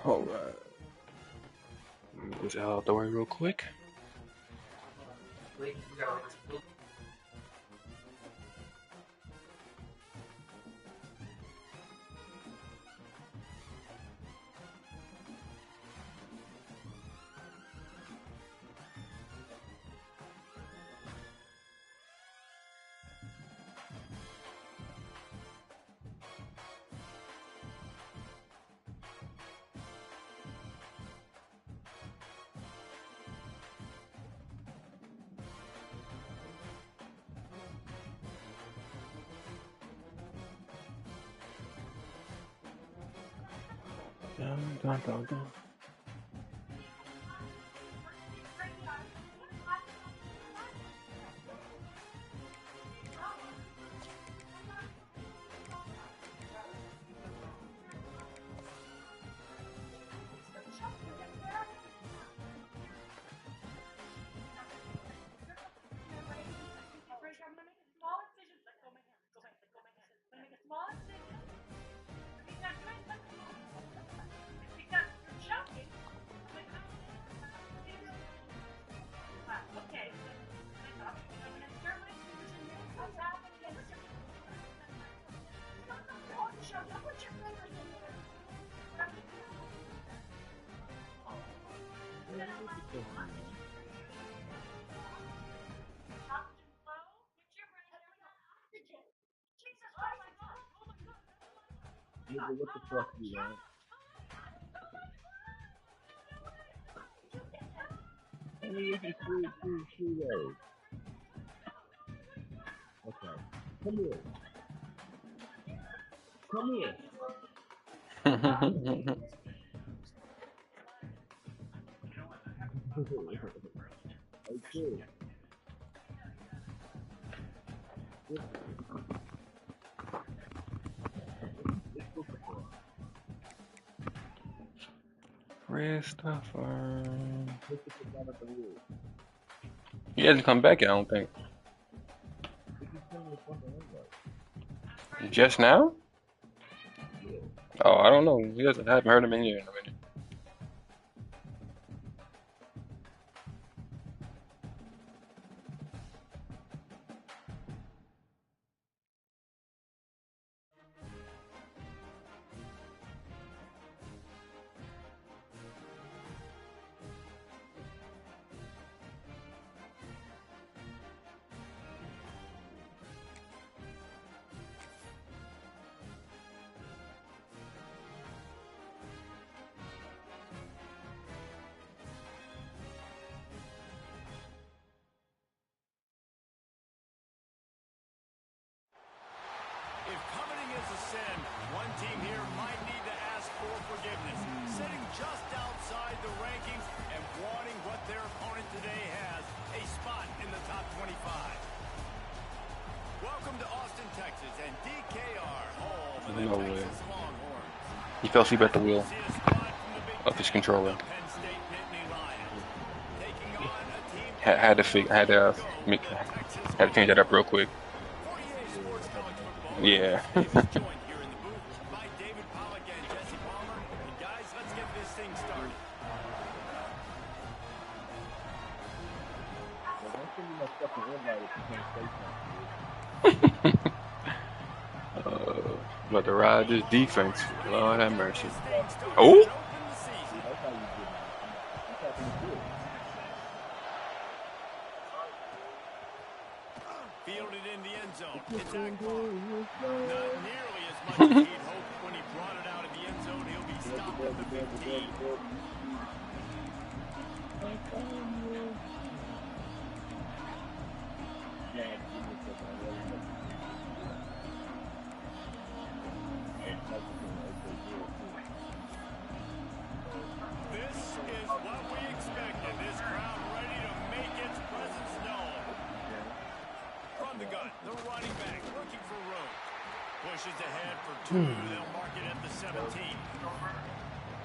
Alright. Move this out the way real quick. Dun, dun, dun, dun. Nigga, what the fuck you want? I mean, this is three ways. Okay. Come here. Come here. Okay. Christopher. He hasn't come back yet, I don't think. Just now? Oh, I don't know. I haven't heard him in here in a minute. If coveting is a sin, one team here might need to ask for forgiveness. Sitting just outside the rankings and wanting what their opponent today has, a spot in the top 25. Welcome to Austin, Texas, and DKR, home of the Texas Longhorns. He fell asleep at the wheel of his controller. Had to change that up real quick. Yeah. About to ride this defense. Lord have mercy. Oh! Fielded in the end zone. It's Akbar. Not nearly as much as he'd hoped when he brought it out of the end zone. He'll be stopped at the 15. This is what we expected. This crowd ready to make its presence known. From the gun, the running back looking for room. Pushes ahead for two. They'll mark it at the 17.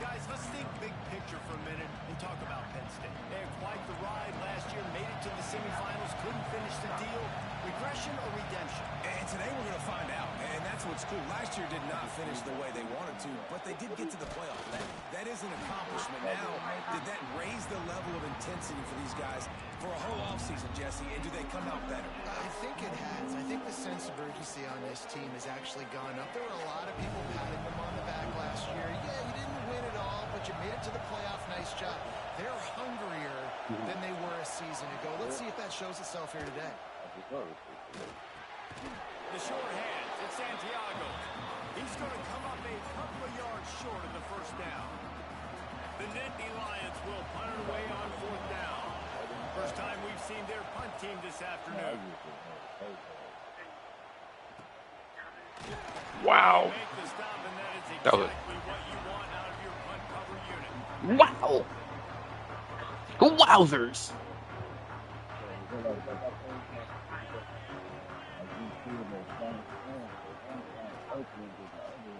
Guys, let's think big picture for a minute and talk about Penn State. They had quite the ride last year, made it to the semifinals, couldn't finish the deal. Regression or redemption? And today we're going to find out, and that's what's cool. Last year did not finish the way they wanted to, but they did get to the playoff. That is was an accomplishment. Now, did that raise the level of intensity for these guys for a whole offseason, Jesse, and do they come out better? I think it has. I think the sense of urgency on this team has actually gone up. There were a lot of people patting them on the back last year. Yeah, you didn't win it all, but you made it to the playoff. Nice job. They're hungrier than they were a season ago. Let's see if that shows itself here today. The short hands, it's Santiago. He's going to come up a couple of yards short of the first down. The Nittany Lions will punt it away on fourth down. First time we've seen their punt team this afternoon. Wow. Make the stop, and that is That was exactly what you want out of your punt cover unit. wow. Wowzers.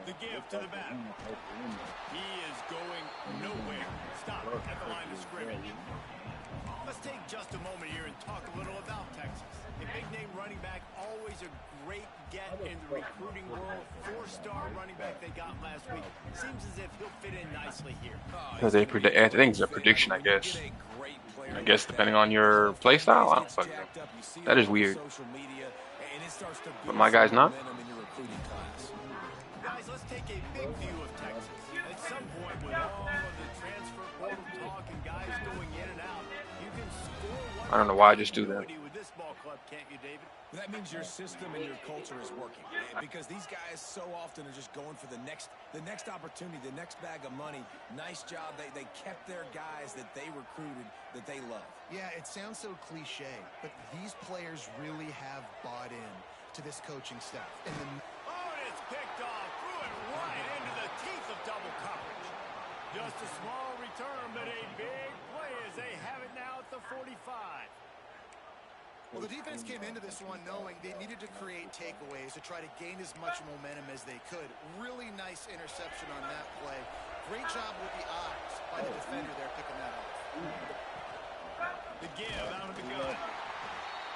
The give to the back. He is going nowhere. Stop at the line of scrimmage. Let's take just a moment here and talk a little about Texas. A big-name running back, always a great get in the recruiting world. Four-star running back they got last week. Seems as if he'll fit in nicely here. Because they predict. I think it's a prediction. I guess. I guess depending on your play style. I don't fucking know. That is weird. But my guy's not. Guys, let's take a big view of Texas. At some point, with all of the transfer portal talk and guys going in and out, you can score one. I don't know why I just do that. With this ball club, can't you, David? That means your system and your culture is working, because these guys so often are just going for the next opportunity, the next bag of money. Nice job. They kept their guys that they recruited, that they love. Yeah, it sounds so cliche, but these players really have bought in to this coaching staff. And It's picked off, threw it right into the teeth of double coverage. Just a small return, but a big play as they have it now at the 45. well, the defense came into this one knowing they needed to create takeaways to try to gain as much momentum as they could. Really nice interception on that play. Great job with the eyes by the defender there picking that up. The give out of the gun.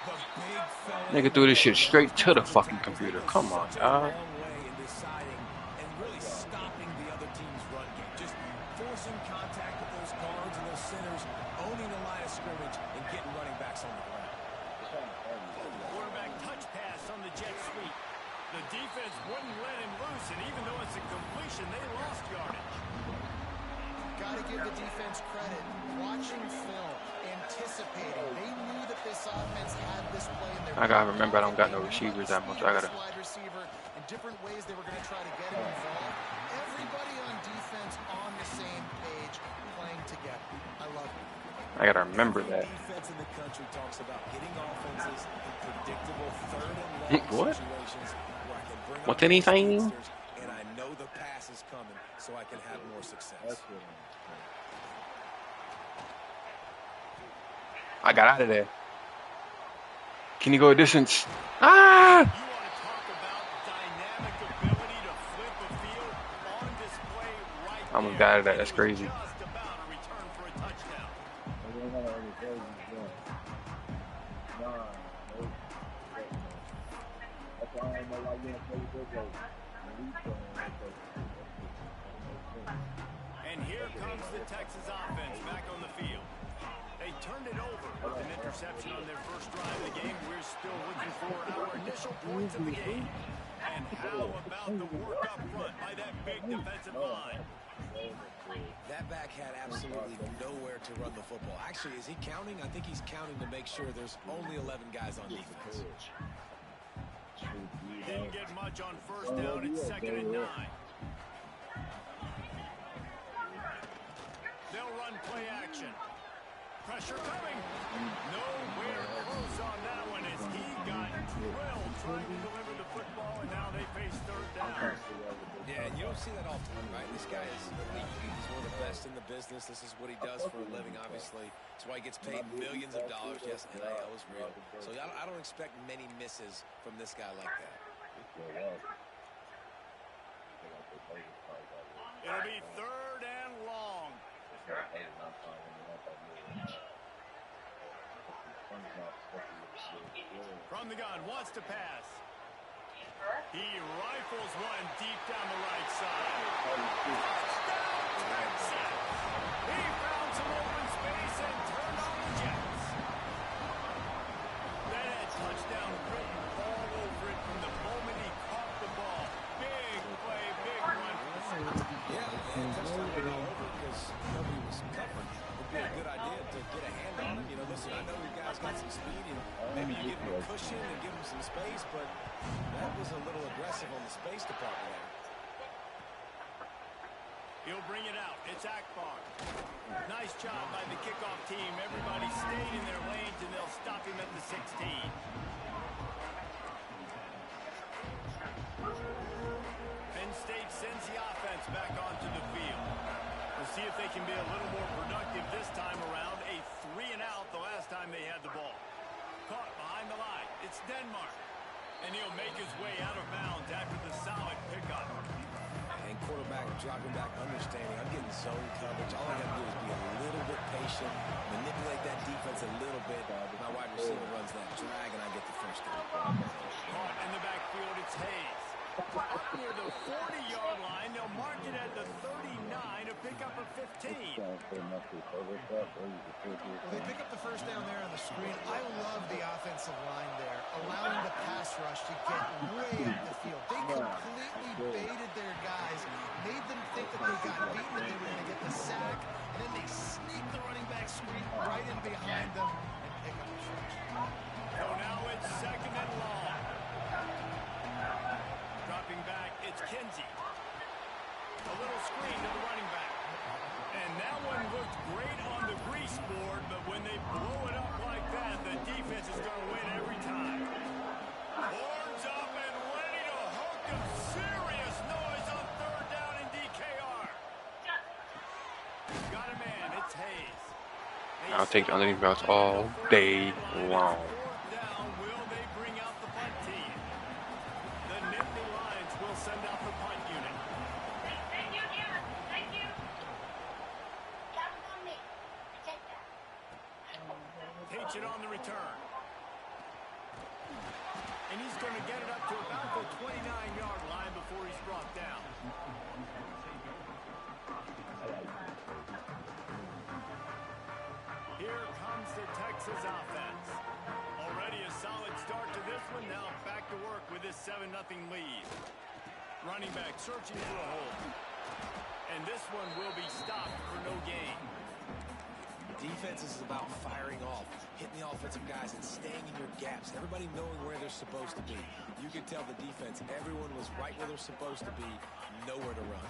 The big fella. Nigga threw this shit straight to the fucking computer. Come on, dog. Deciding and really stopping the other team's run game. Just forcing contact with those guards and those centers, owning the line of scrimmage, and getting running backs on the ground. Quarterback touch pass on the jet sweep. The defense wouldn't let him loose, and even though it's a completion, they lost yardage. Got to give the defense credit. Watching film, anticipating. They knew that this offense had this play in their. I gotta remember I don't got no receivers that much. I gotta. Wide receiver and different ways they were going to try to get him involved. Everybody on defense on the same page, playing together. I love it. I gotta remember that. Defense in the country talks about getting offenses in predictable third and long What? situations where I can bring What up anything? youngsters, and I know the pass is coming, so I can have more success. I got out of there. Can you go a distance? Ah! You want to talk about dynamic ability to flip a field on display right I almost got out of that. That's crazy. Just about a return for a touchdown. And here comes the Texas offense back on the field. They turned it over with an interception on their first drive of the game. We're still looking for our initial points of the game. And how about the work up front by that big defensive line? That back had absolutely nowhere to run the football. Actually, is he counting? I think he's counting to make sure there's only 11 guys on defense. Didn't get much on first down. It's 2nd and 9. They'll run play action. Pressure coming. Nowhere close on that one as he got drilled trying to deliver the football, and now they face third down. Yeah, and you don't see that all the time, right? This guy is elite. He's one of the best in the business. This is what he does for a living, obviously. That's why he gets paid millions of dollars. Yes, NIL is real. So I don't expect many misses from this guy like that. It'll be 3rd and long. From the gun, wants to pass. He rifles one deep down the right side. Touchdown, Texas! rolling all over because nobody was covering. It'd be a good idea to get a hand on him. You know, listen, I know you guys got some speed, and maybe you give him a cushion and give him some space, but that was a little aggressive on the space department there. He'll bring it out. It's Akbar. Nice job by the kickoff team. Everybody stayed in their lanes, and they'll stop him at the 16. Penn State sends the offense back onto the field. We'll see if they can be a little more productive this time around. A 3-and-out the last time they had the ball. Caught behind the line. It's Denmark. And he'll make his way out of bounds after the solid pickup. And quarterback dropping back, understanding I'm getting zone coverage. All I got to do is be a little bit patient, manipulate that defense a little bit. My wide receiver runs that drag, and I get the first down. Caught in the backfield, it's Hayes. Up near the 40-yard line, they'll mark it at the 39, a pickup of 15. Well, they pick up the first down there on the screen. I love the offensive line there, allowing the pass rush to get way up the field. They completely baited their guys, made them think that they got beaten, that they were going to get the sack, and then they sneak the running back screen right in behind them and pick up the first. So now it's second and long. Dropping back, it's Kinsey. A little screen to the running back. And that one looked great on the grease board, but when they blow it up like that, the defense is going to win every time. Boards up and ready to hook up serious noise on third down in DKR. Got a man, it's Hayes. I'll take the underneath routes all day long. Will they bring out the punt team? The Nittany Lions will send out the punt unit. Thank you, Kevin. Thank you. That was on me. Take that. Takes it on the return. And he's going to get it up to about the 29-yard line before he's brought down. Here comes the Texas offense. Already a solid start to this one. Now back to work with this 7-0 lead. Running back searching for a hole. And this one will be stopped for no gain. Defense is about firing off, hitting the offensive guys, and staying in your gaps. Everybody knowing where they're supposed to be. You can tell the defense, everyone was right where they're supposed to be, nowhere to run.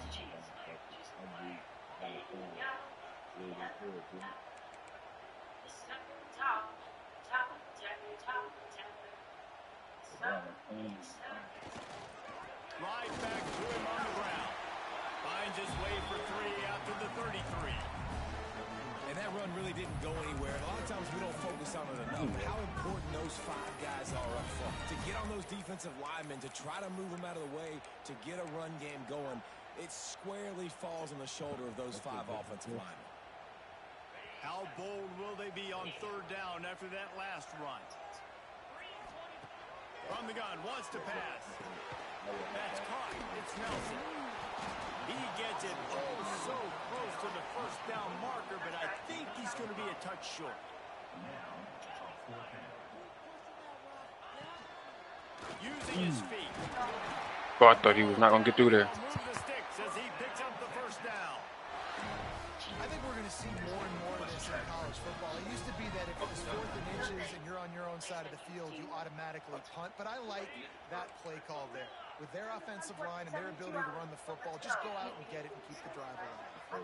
Right back to him on the ground. Finds his way for 3 out to the 33. And that run really didn't go anywhere. And a lot of times we don't focus on it enough. How important those 5 guys are up front. To get on those defensive linemen, to try to move them out of the way, to get a run game going, it squarely falls on the shoulder of those 5 offensive linemen. How bold will they be on third down after that last run? From the gun, wants to pass. That's caught. It's Nelson. He gets it so close to the first down marker, but I think he's going to be a touch short. Using his feet. Oh, I thought he was not going to get through there. Move the sticks as he picks up the first down. I think we're going to see more and more of this in college football. It used to be that if it was 4th and inches and you're on your own side of the field, you automatically punt. But I like that play call there. With their offensive line and their ability to run the football, just go out and get it and keep the drive alive.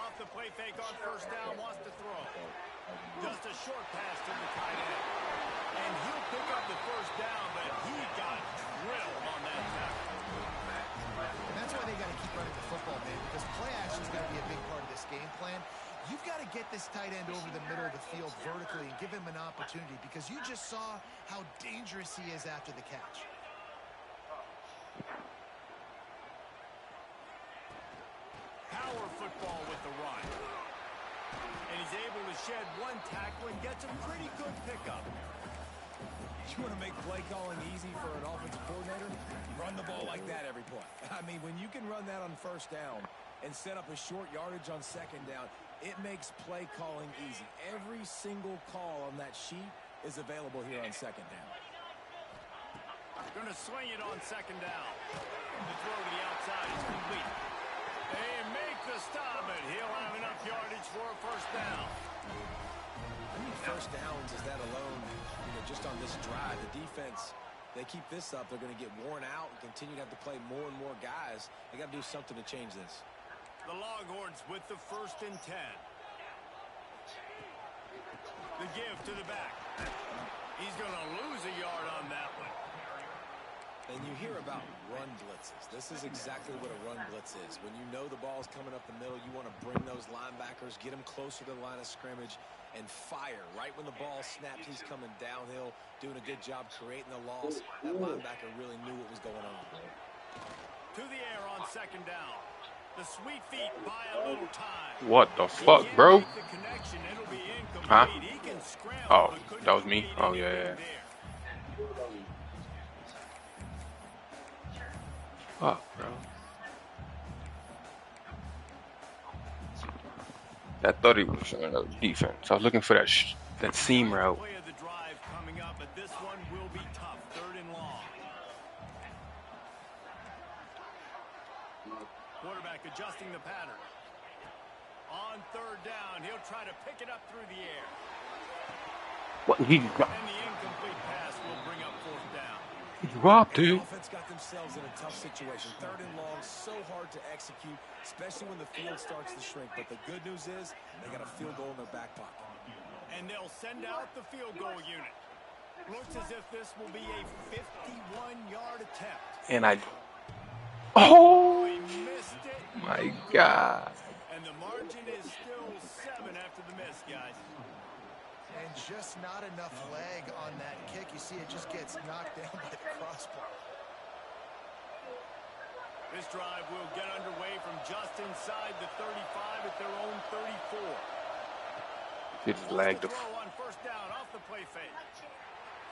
Off the play fake on first down, wants to throw. Just a short pass to the tight end. And he'll pick up the first down, but he got drilled on that tackle. And that's why they got to keep running the football, man, because play action is going to be a big part of this game plan. You've got to get this tight end over the middle of the field vertically and give him an opportunity, because you just saw how dangerous he is after the catch. Power football with the run. And he's able to shed one tackle and gets a pretty good pickup. You want to make play calling easy for an offensive coordinator? Run the ball like that every play. I mean, when you can run that on first down and set up a short yardage on second down, it makes play calling easy. Every single call on that sheet is available here on second down. Going to swing it on second down. The throw to the outside is complete. A for a first down. How many first downs is that alone? You know, just on this drive, the defense, they keep this up, they're going to get worn out and continue to have to play more and more guys. They got to do something to change this. The Longhorns with the 1st and 10. The give to the back. He's going to lose a yard on that one. And you hear about run blitzes. This is exactly what a run blitz is. When you know the ball's coming up the middle, you want to bring those linebackers, get them closer to the line of scrimmage, and fire. Right when the ball snaps, he's coming downhill, doing a good job creating the loss. That linebacker really knew what was going on. To the air on 2nd down. The sweet feet buy a little time. What the fuck, bro? Huh? Oh, that was me? Oh, yeah. Fuck, bro. I thought he was showing another defense. I was looking for that seam route. Play of the drive coming up, but this one will be tough. 3rd and long. Quarterback adjusting the pattern. On 3rd down, he'll try to pick it up through the air. What? He And the incomplete pass will bring up 4th down. dropped it. The offense got themselves in a tough situation. 3rd and long, so hard to execute, especially when the field starts to shrink. But the good news is they got a field goal in their back pocket. And they'll send out the field goal unit. Looks as if this will be a 51-yard attempt. And oh He missed it. my God. And the margin is still 7 after the miss, guys. And just not enough leg on that kick. You see it just gets knocked down by the crossbar. This drive will get underway from just inside the 35 at their own 34. It's lagged. Throw on 1st down off the play fake.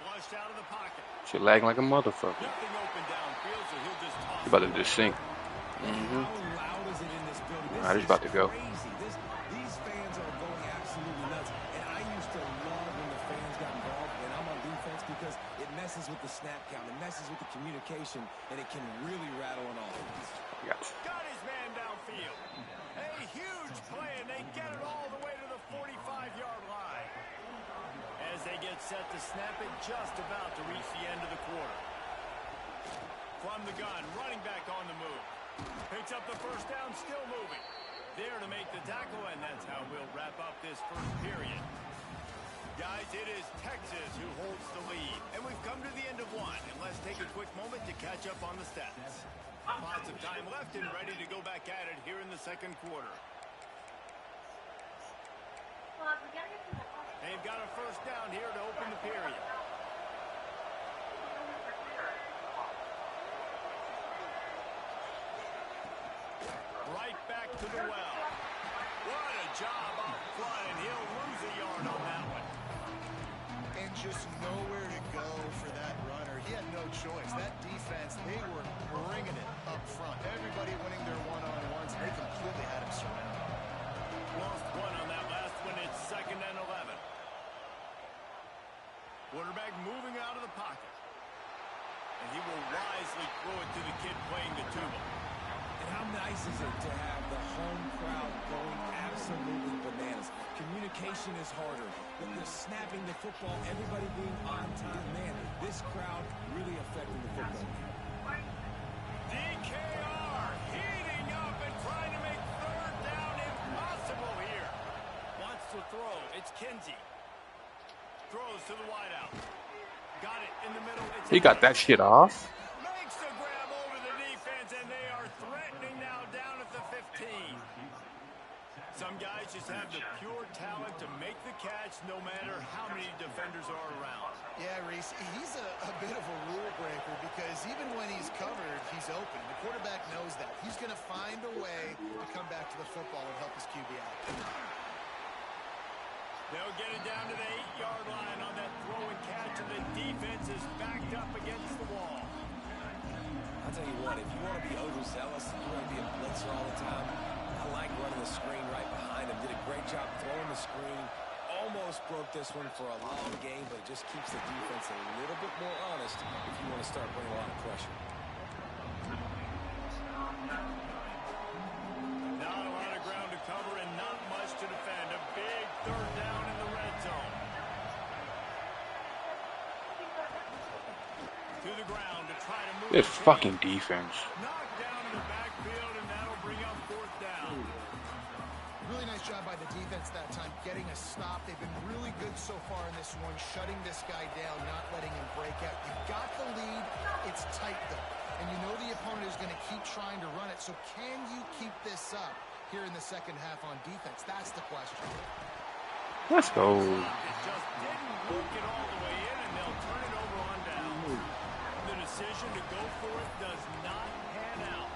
Flushed out of the pocket. Shit lagging like a motherfucker. Nothing open downfield, so he'll just toss You about to just sink. How loud is it in this building? Alright, he's about to go. Crazy. These fans are going absolutely nuts. And I used to love when the fans got involved, and I'm on defense because it messes with the snap count, it messes with the communication, and it can really rattle an offense. Got his man downfield. A huge play, and they get it all the way to the 45-yard line. As they get set to snap it, just about to reach the end of the quarter. From the gun, running back on the move. Picks up the 1st down, still moving. There to make the tackle, and that's how we'll wrap up this 1st period. Guys, it is Texas who holds the lead. And we've come to the end of 1. And let's take a quick moment to catch up on the stats. Lots of time left and ready to go back at it here in the 2nd quarter. They've got a 1st down here to open the period. Right back to the well. What a job up front, and he'll lose a yard on that one. And just nowhere to go for that runner. He had no choice. That defense, they were bringing it up front. Everybody winning their one-on-ones. They completely had him surrounded. Lost 1 on that last one. It's 2nd and 11. Quarterback moving out of the pocket. And he will wisely throw it to the kid playing the tuba. And how nice is it to have the home crowd going absolutely bananas? Communication is harder. But the snapping the football, everybody being on time, man, this crowd really affecting the football game. DKR heating up and trying to make 3rd down impossible here. Wants to throw. It's Kinsey. Throws to the wideout. Got it in the middle. He got that shit off. Makes the grab over the defense, and they are threatening now down at the 15. Some guys just have the pure talent to make the catch no matter how many defenders are around. Yeah, Reese, he's a bit of a rule breaker because even when he's covered, he's open. The quarterback knows that. He's going to find a way to come back to the football and help his QB out. They'll get it down to the 8-yard line on that throw and catch, and the defense is backed up against the wall. I'll tell you what, if you want to be overzealous, you want to be a blitzer all the time, I like running the screen right behind him. Did a great job throwing the screen. Almost broke this one for a long game, but it just keeps the defense a little bit more honest if you want to start bringing a lot of pressure. Not a lot of ground to cover and not much to defend. This fucking defense. Knocked down in the backfield, and that'll bring up fourth down. Really nice job by the defense that time, getting a stop. They've been really good so far in this one, shutting this guy down, not letting him break out. You've got the lead. It's tight, though. And you know the opponent is going to keep trying to run it. So can you keep this up here in the second half on defense? That's the question. Let's go. It just didn't work it all the way in, and they'll turn it over on down. The decision to go for it does not pan out.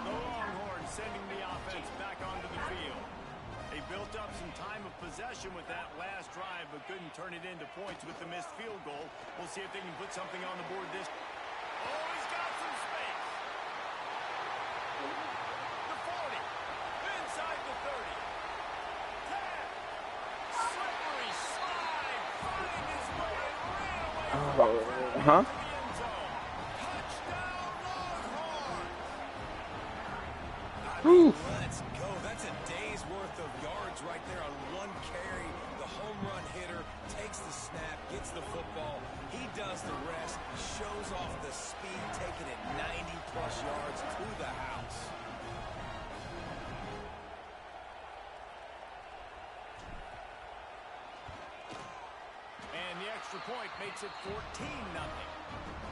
The Longhorns sending the offense back onto the field. They built up some time of possession with that last drive, but couldn't turn it into points with the missed field goal. We'll see if they can put something on the board this. Oh, he's got some space. The 40. Inside the 30. 10. Slippery slide. Finding his way. Ran away. Huh? Whew. Let's go. That's a day's worth of yards right there on one carry. The home run hitter takes the snap, gets the football. He does the rest, shows off the speed, taking it 90-plus yards to the house. And the extra point makes it 14-0.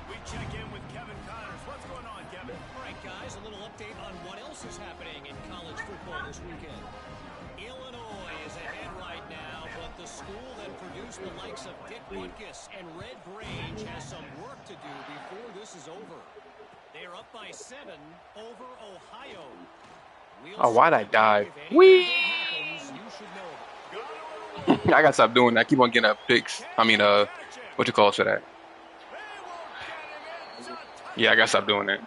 We check in with Kevin Connors. What's going on, Kevin? All right, guys, a little update on what else is happening in college football this weekend. Illinois is ahead right now, but the school that produced the likes of Dick Butkus and Red Grange has some work to do before this is over. They are up by 7 over Ohio. Oh, why'd I dive? Whee! Happens, you should know. I gotta stop doing that. I keep on getting up picks. I mean, what you call it for that? Yeah, I gotta stop doing that.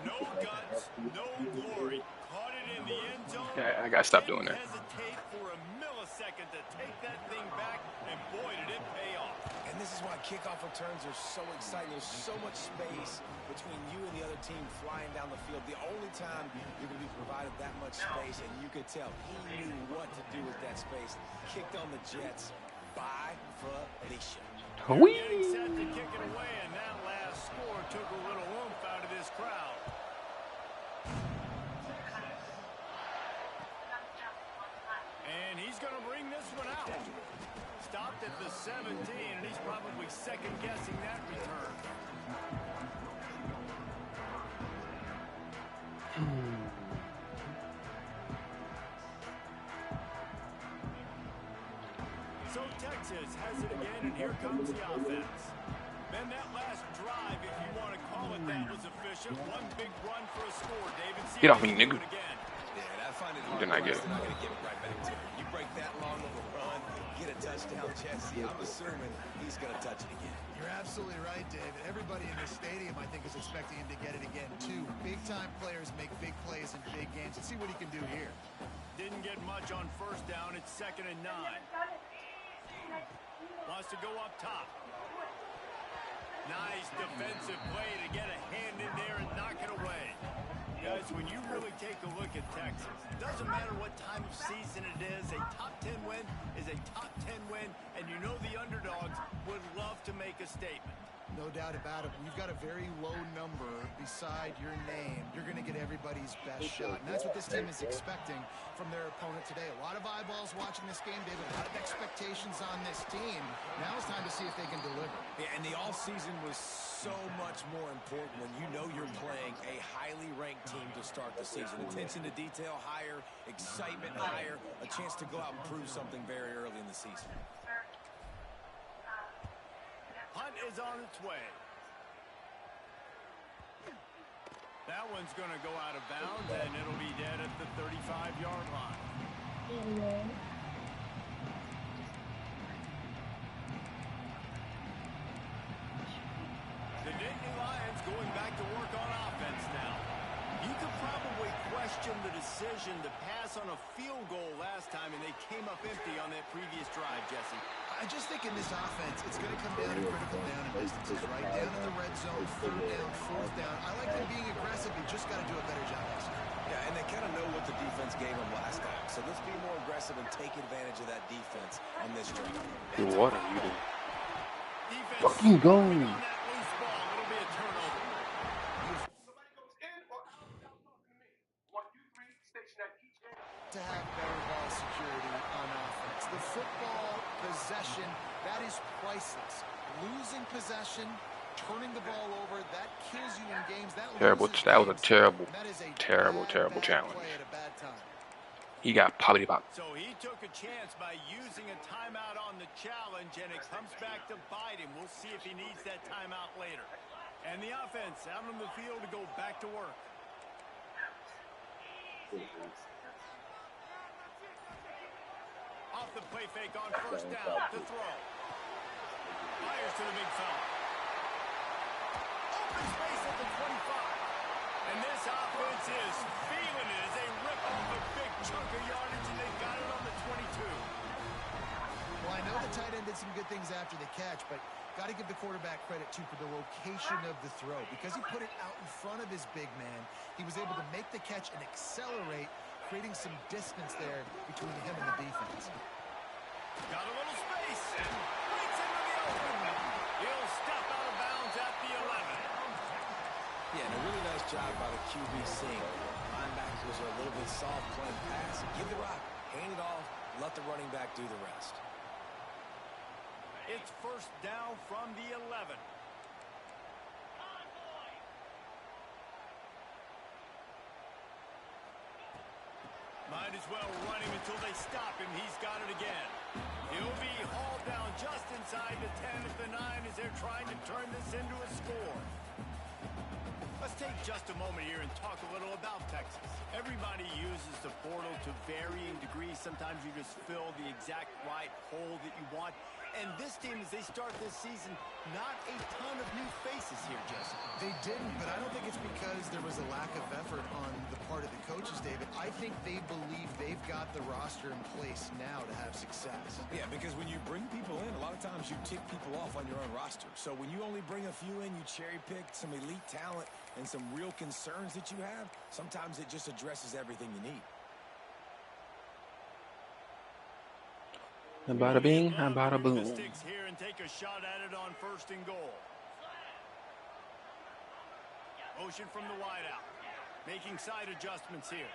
No guts, no glory. Caught it in the end zone. Yeah, I gotta stop doing that. Hesitate for a millisecond to take that thing back, and boy, did it pay off. And this is why kickoff returns are so exciting. There's so much space between you and the other team flying down the field. The only time you're going to be provided that much space, and you could tell he knew what to do with that space. Kicked on the Jets by Felicia. Getting set to kick it away, and that last score took a little oomph out of this crowd. And he's going to bring this one out. Stopped at the 17, and he's probably second-guessing that return. So Texas has it again, and here comes the offense. Then that last drive, if you want to call it that, was efficient. One big run for a score, David. Get off me, nigga. Yeah, and I find it hard. Didn't I get it? They're not going to give it right back to him. You break that long of a run, get a touchdown, Jesse. I'm assuming he's going to touch it again. You're absolutely right, David. Everybody in this stadium, I think, is expecting him to get it again, too. Big-time players make big plays in big games. Let's see what he can do here. Didn't get much on first down. It's 2nd and 9. Wants to go up top. Nice defensive play to get a hand in there and knock it away. Guys, when you really take a look at Texas, it doesn't matter what time of season it is, a top 10 win is a top 10 win, and you know the underdogs would love to make a statement. No doubt about it. When you've got a very low number beside your name, you're going to get everybody's best shot. And that's what this team is expecting from their opponent today. A lot of eyeballs watching this game, David. A lot of expectations on this team. Now it's time to see if they can deliver. Yeah, and the offseason was so much more important when you know you're playing a highly ranked team to start the season. Attention to detail higher, excitement higher, a chance to go out and prove something very early in the season. Hunt is on its way. That one's going to go out of bounds, and it'll be dead at the 35-yard line. The Nittany Lions going back to work on offense now. You could probably question the decision to pass on a field goal last time, and they came up empty on that previous drive, Jesse. I just think in this offense, it's going to come down to critical down and distances, right? Down in the red zone, 3rd down, 4th down. I like them being aggressive. You just got to do a better job executing. Yeah, and they kind of know what the defense gave them last time. So let's be more aggressive and take advantage of that defense on this drive. Dude, what are you doing? He defense Fucking go. swarming on that loose ball. It'll be a turnover. To have better ball security on offense. The football possession, that is priceless. Losing possession, turning the ball over, that kills you in games. That Terrible. loses That was a games. terrible, That is a terrible, bad, terrible bad challenge. play at a bad time. He got probably about. So he took a chance by using a timeout on the challenge, and it comes back to bite him. We'll see if he needs that timeout later. And the offense out on the field to go back to work. Off the play fake on first down to throw. Fires to the big fella. Open space at the 25. And this offense is feeling it as they rip off a big chunk of yardage, and they've got it on the 22. Well, I know the tight end did some good things after the catch, but got to give the quarterback credit, too, for the location of the throw. Because he put it out in front of his big man, he was able to make the catch and accelerate, creating some distance there between him and the defense. Got a little space. Breaks into the open. He'll step out of bounds at the 11. Yeah, and a really nice job by the QB seeing. Linebackers are a little bit soft playing pass. Give the rock, hand it off, let the running back do the rest. It's first down from the 11. Might as well run him until they stop him. He's got it again. He'll be hauled down just inside the 10 at the 9 as they're trying to turn this into a score. Let's take just a moment here and talk a little about Texas. Everybody uses the portal to varying degrees. Sometimes you just fill the exact right hole that you want. And this team, as they start this season, not a ton of new faces here, Jesse. They didn't, but I don't think it's because there was a lack of effort on the part of the coaches, David. I think they believe they've got the roster in place now to have success. Yeah, because when you bring people in, a lot of times you tick people off on your own roster. So when you only bring a few in, you cherry pick some elite talent and some real concerns that you have, sometimes it just addresses everything you need. Bada bing, bada boom. Sticks here and take a shot at it on first and goal. Motion from the wideout. Making side adjustments here.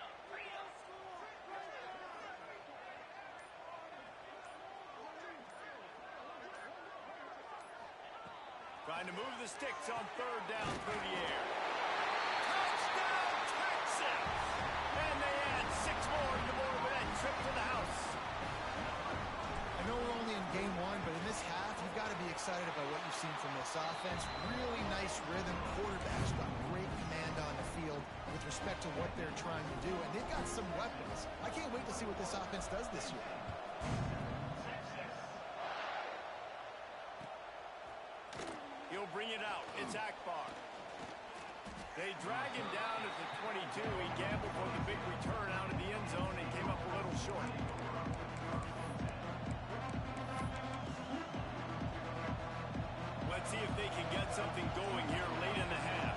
Trying to move the sticks on third down through the air. Touchdown, Texas! And they add 6 more to the board with that trip to the house. I know we're only in game 1, but in this half, you've got to be excited about what you've seen from this offense. Really nice rhythm. Quarterback's got great command on the field with respect to what they're trying to do, and they've got some weapons. I can't wait to see what this offense does this year. He'll bring it out. It's Akbar. They drag him down at the 22. He gambled for the big return out of the end zone and came up a little short. Let's see if they can get something going here late in the half.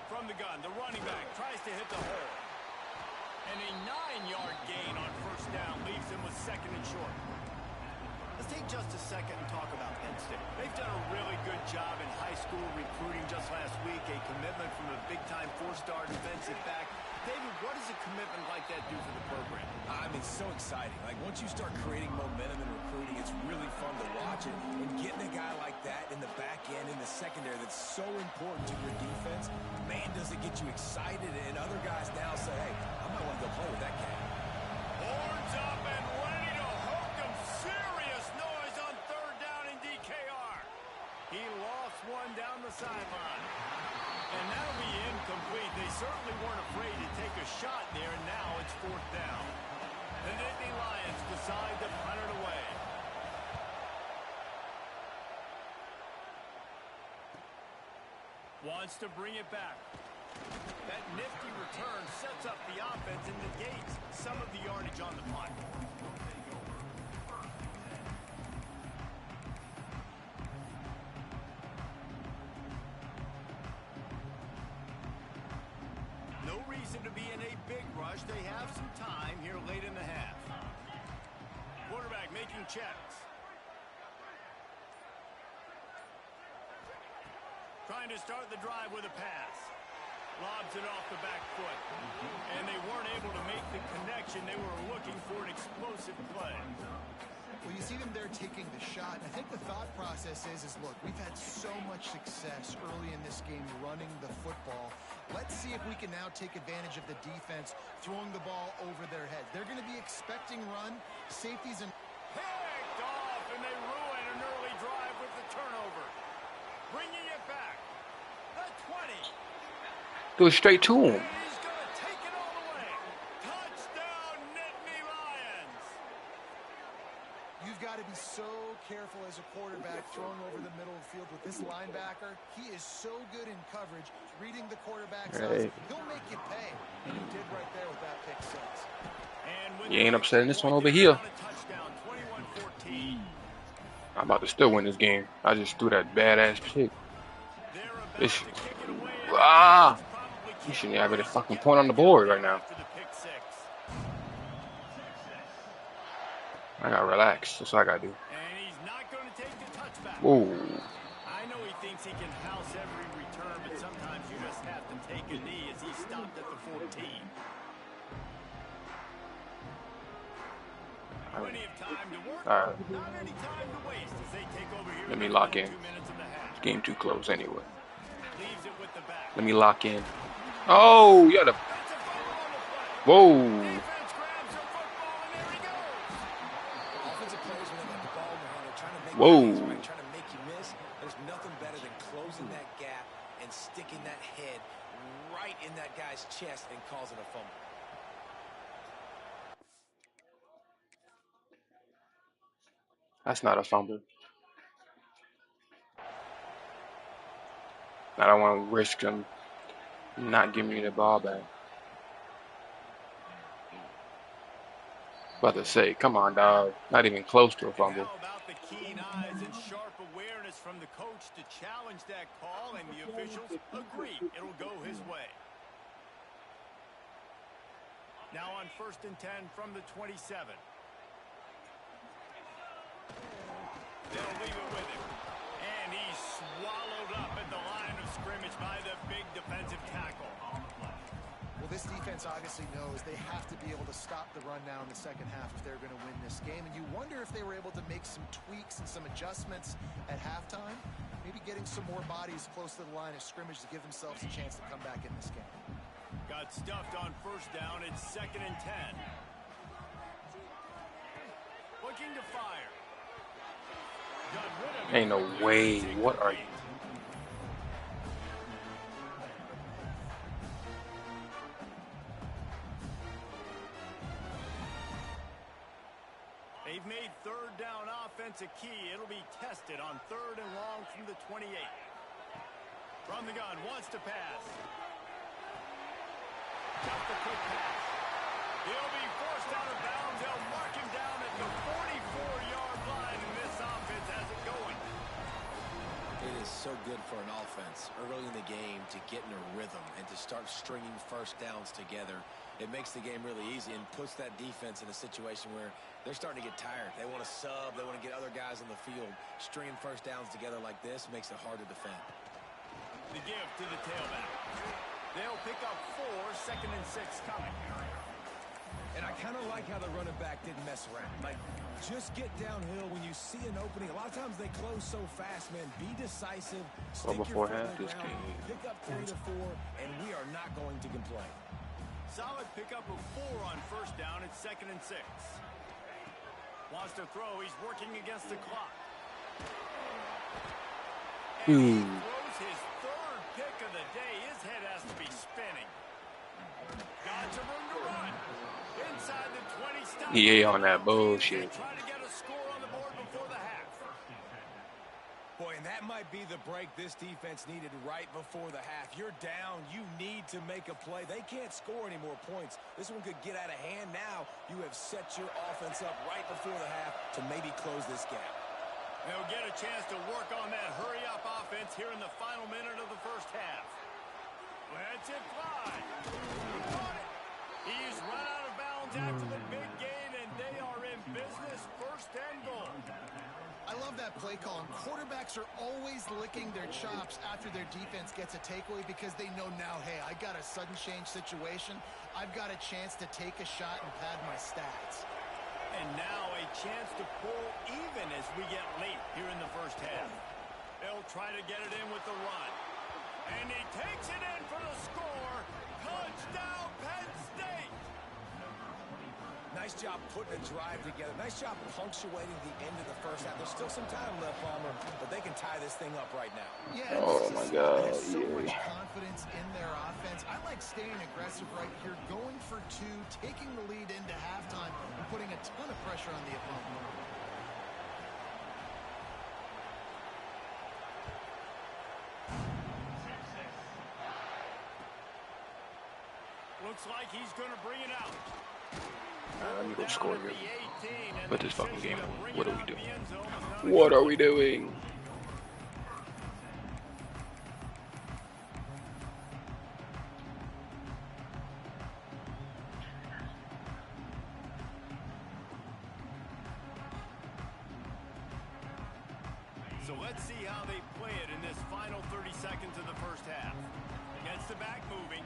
From the gun, the running back tries to hit the hole. And a 9-yard gain on first down leaves him with second and short. Let's take just a second and talk about Penn State. They've done a really good job in high school recruiting just last week, a commitment from a big-time 4-star defensive back. David, what does a commitment like that do for the program? I mean, it's so exciting. Like, once you start creating momentum in recruiting, it's really fun to watch it. And getting a guy like that in the back end, in the secondary, that's so important to your defense, man, does it get you excited. And other guys now say, hey, I might want to go play with that cat. Horns up and ready to hook him. Serious noise on third down in DKR. He lost one down the sideline. And that'll be incomplete. They certainly weren't afraid to take a shot there, and now it's fourth down. The Nittany Lions decide to punt it away. Wants to bring it back. That nifty return sets up the offense and negates some of the yardage on the punt. No reason to be in a big rush. They have some time here late in the half. Quarterback making checks. to start the drive with a pass. Lobs it off the back foot. And they weren't able to make the connection. They were looking for an explosive play. Well, you see them there taking the shot, and I think the thought process is look, we've had so much success early in this game running the football. Let's see if we can now take advantage of the defense throwing the ball over their head. They're going to be expecting run, safeties, and Picked off, and they ruin an early drive with the turnover. Bringing it back. The 20. Go straight to him. He's going to take it all the way. Touchdown, Nittany Lions. you've got to be so careful as a quarterback throwing over the middle of the field with this linebacker. He is so good in coverage, reading the quarterback's eyes. He'll make you pay. And he did right there with that pick six. You ain't upsetting this one over here. I'm about to still win this game. I just threw that badass pick. You shouldn't have a fucking point on the board right now. I gotta relax. That's what I gotta do. Whoa. I know he thinks he can house every return, but sometimes you just have to take a knee as he stopped at the 14. Plenty of time to work. Not any time to waste as they take over here. Let me lock in. This game too close anyway. Let me lock in. Oh, you gotta. Whoa. Whoa. Trying to make you miss. There's nothing better than closing that gap and sticking that head right in that guy's chest and causing a fumble. That's not a fumble. I don't want to risk him not giving me the ball back. About to say, come on, dog. Not even close to a fumble. How about the keen eyes and sharp awareness from the coach to challenge that call, and the officials agree it'll go his way. Now on 1st and 10 from the 27. They'll leave it with him. And he's swallowed up at the line of scrimmage by the big defensive tackle. Well, this defense obviously knows they have to be able to stop the run now in the second half if they're going to win this game. And you wonder if they were able to make some tweaks and some adjustments at halftime. Maybe getting some more bodies close to the line of scrimmage to give themselves a chance to come back in this game. Got stuffed on 1st down. It's 2nd and 10. Looking to fire. Ain't no way. What are you? They've made 3rd down offense a key. It'll be tested on 3rd and long from the 28. From the gun, wants to pass. Just a quick pass. He'll be forced out of bounds. They'll mark him down at the 44-yard line, and this offense has it going. It is so good for an offense early in the game to get in a rhythm and to start stringing 1st downs together. It makes the game really easy and puts that defense in a situation where they're starting to get tired. They want to sub. They want to get other guys on the field. Stringing 1st downs together like this makes it hard to defend. The give to the tailback. They'll pick up 4, 2nd and 6 coming. And I kind of like how the running back didn't mess around. Like, just get downhill when you see an opening. A lot of times they close so fast, man. Be decisive. Well, before half this game. Pick up 3 to 4, and we are not going to complain. Solid pickup of 4 on 1st down. It's 2nd and 6. Wants to throw. He's working against the clock. And he throws his 3rd pick of the day. His head has to be spinning. Got some room to run. Inside the 20. Stop. Yeah, on that bullshit. Trying to get a score on the board before the half. Boy, and that might be the break this defense needed right before the half. You're down. You need to make a play. They can't score any more points. This one could get out of hand now. You have set your offense up right before the half to maybe close this gap. They'll get a chance to work on that hurry-up offense here in the final minute of the 1st half. Lets it fly. Caught it. He's run out of bounds after the big gain, and they are in business. 1st and goal. I love that play call. And quarterbacks are always licking their chops after their defense gets a takeaway because they know now, hey, I got a sudden change situation. I've got a chance to take a shot and pad my stats. And now a chance to pull even as we get late here in the first half. They'll try to get it in with the run. And he takes it in for the score. Touchdown, Penn State! Nice job putting a drive together. Nice job punctuating the end of the first half. There's still some time left, Palmer, but they can tie this thing up right now. Yeah, Oh my God. has so much confidence in their offense. I like staying aggressive right here, going for two, taking the lead into halftime, and putting a ton of pressure on the opponent. Looks like he's going to bring it out. I'm gonna go score here. Put this fucking game on. What are we doing? What are we doing? So let's see how they play it in this final 30 seconds of the first half. Gets the back moving.